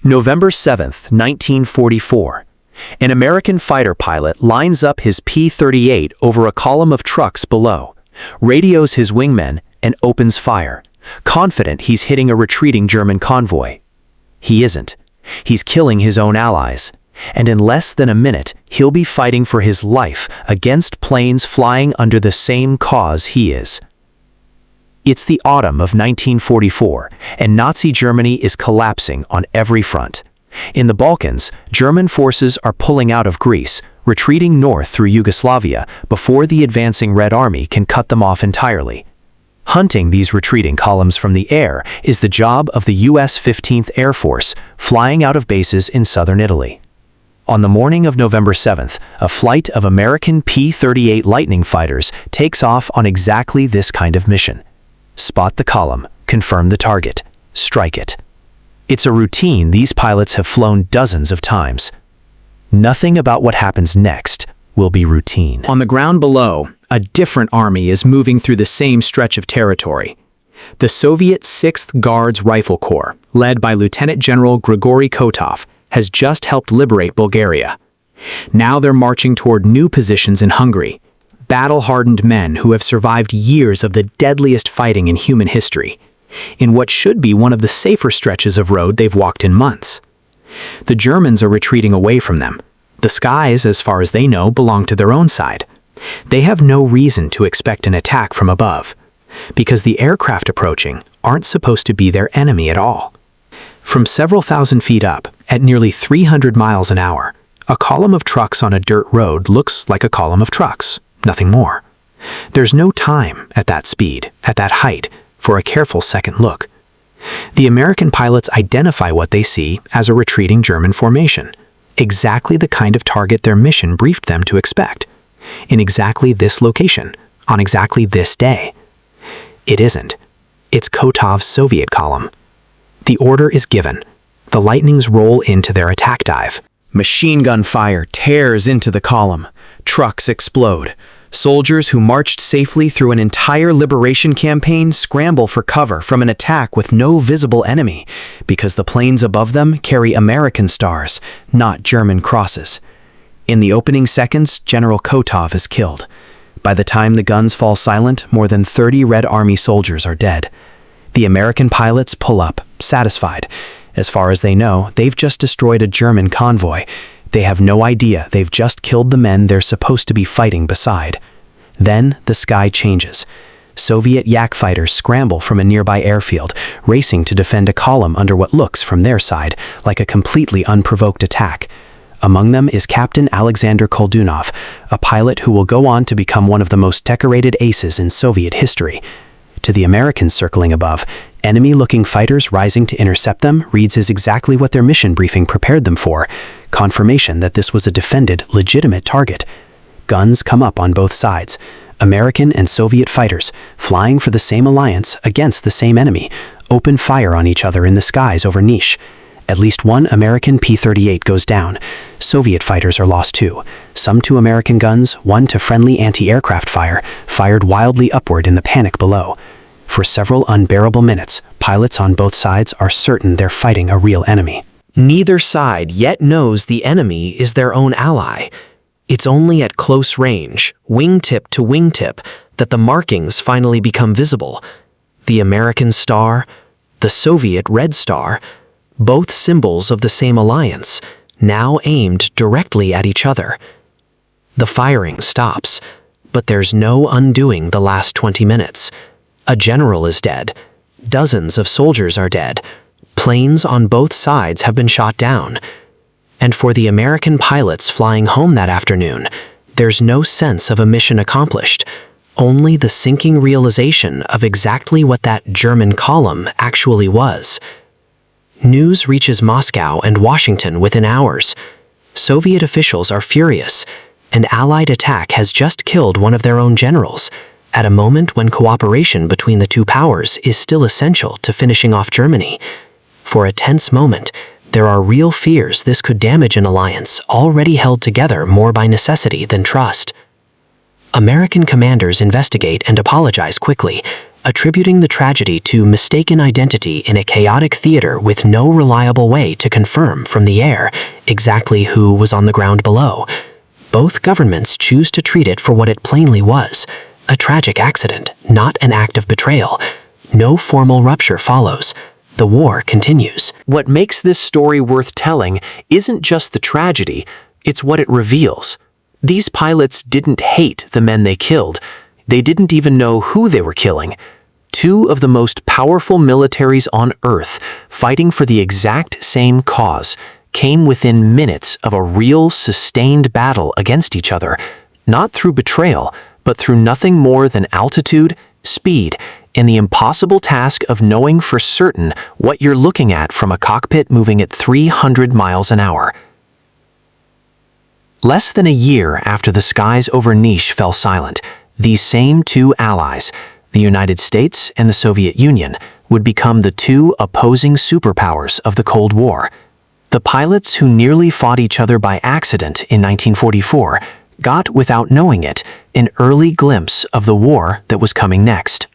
November 7th, 1944. An American fighter pilot lines up his P-38 over a column of trucks below, radios his wingmen, and opens fire, confident he's hitting a retreating German convoy. He isn't. He's killing his own allies. And in less than a minute, he'll be fighting for his life against planes flying under the same cause he is. It's the autumn of 1944, and Nazi Germany is collapsing on every front. In the Balkans, German forces are pulling out of Greece, retreating north through Yugoslavia before the advancing Red Army can cut them off entirely. Hunting these retreating columns from the air is the job of the U.S. 15th Air Force, flying out of bases in southern Italy. On the morning of November 7th, a flight of American P-38 Lightning fighters takes off on exactly this kind of mission. Spot the column, confirm the target, strike it. It's a routine these pilots have flown dozens of times. Nothing about what happens next will be routine. On the ground below, a different army is moving through the same stretch of territory. The Soviet 6th Guards Rifle Corps, led by Lieutenant General Grigory Kotov, has just helped liberate Bulgaria. Now they're marching toward new positions in Hungary, battle-hardened men who have survived years of the deadliest fighting in human history, in what should be one of the safer stretches of road they've walked in months. The Germans are retreating away from them. The skies, as far as they know, belong to their own side. They have no reason to expect an attack from above, because the aircraft approaching aren't supposed to be their enemy at all. From several thousand feet up, at nearly 300 miles an hour, a column of trucks on a dirt road looks like a column of trucks, nothing more. There's no time at that speed, at that height, for a careful second look. The American pilots identify what they see as a retreating German formation, exactly the kind of target their mission briefed them to expect, in exactly this location, on exactly this day. It isn't. It's Kotov's Soviet column. The order is given. The Lightnings roll into their attack dive. Machine gun fire tears into the column. Trucks explode. Soldiers who marched safely through an entire liberation campaign scramble for cover from an attack with no visible enemy, because the planes above them carry American stars, not German crosses. In the opening seconds, General Kotov is killed. By the time the guns fall silent, more than 30 Red Army soldiers are dead. The American pilots pull up, satisfied. As far as they know, they've just destroyed a German convoy. They have no idea they've just killed the men they're supposed to be fighting beside. Then the sky changes. Soviet Yak fighters scramble from a nearby airfield, racing to defend a column under what looks, from their side, like a completely unprovoked attack. Among them is Captain Alexander Koldunov, a pilot who will go on to become one of the most decorated aces in Soviet history. To the Americans circling above, enemy-looking fighters rising to intercept them reads as exactly what their mission briefing prepared them for, confirmation that this was a defended, legitimate target. Guns come up on both sides, American and Soviet fighters, flying for the same alliance against the same enemy, open fire on each other in the skies over Niš. At least one American P-38 goes down. Soviet fighters are lost too, some to American guns, one to friendly anti-aircraft fire, fired wildly upward in the panic below. For several unbearable minutes, pilots on both sides are certain they're fighting a real enemy. Neither side yet knows the enemy is their own ally. It's only at close range, wingtip to wingtip, that the markings finally become visible. The American star, the Soviet Red Star, both symbols of the same alliance, now aimed directly at each other. The firing stops, but there's no undoing the last 20 minutes. A general is dead. Dozens of soldiers are dead. Planes on both sides have been shot down. And for the American pilots flying home that afternoon, there's no sense of a mission accomplished, only the sinking realization of exactly what that German column actually was. News reaches Moscow and Washington within hours. Soviet officials are furious. An Allied attack has just killed one of their own generals, at a moment when cooperation between the two powers is still essential to finishing off Germany. For a tense moment, there are real fears this could damage an alliance already held together more by necessity than trust. American commanders investigate and apologize quickly, attributing the tragedy to mistaken identity in a chaotic theater with no reliable way to confirm from the air exactly who was on the ground below. Both governments choose to treat it for what it plainly was, a tragic accident, not an act of betrayal. No formal rupture follows. The war continues. What makes this story worth telling isn't just the tragedy, it's what it reveals. These pilots didn't hate the men they killed. They didn't even know who they were killing. Two of the most powerful militaries on Earth, fighting for the exact same cause, came within minutes of a real, sustained battle against each other, not through betrayal, but through nothing more than altitude, speed, and the impossible task of knowing for certain what you're looking at from a cockpit moving at 300 miles an hour. Less than a year after the skies over Niš fell silent, these same two allies, the United States and the Soviet Union, would become the two opposing superpowers of the Cold War. The pilots who nearly fought each other by accident in 1944 got, without knowing it, an early glimpse of the war that was coming next.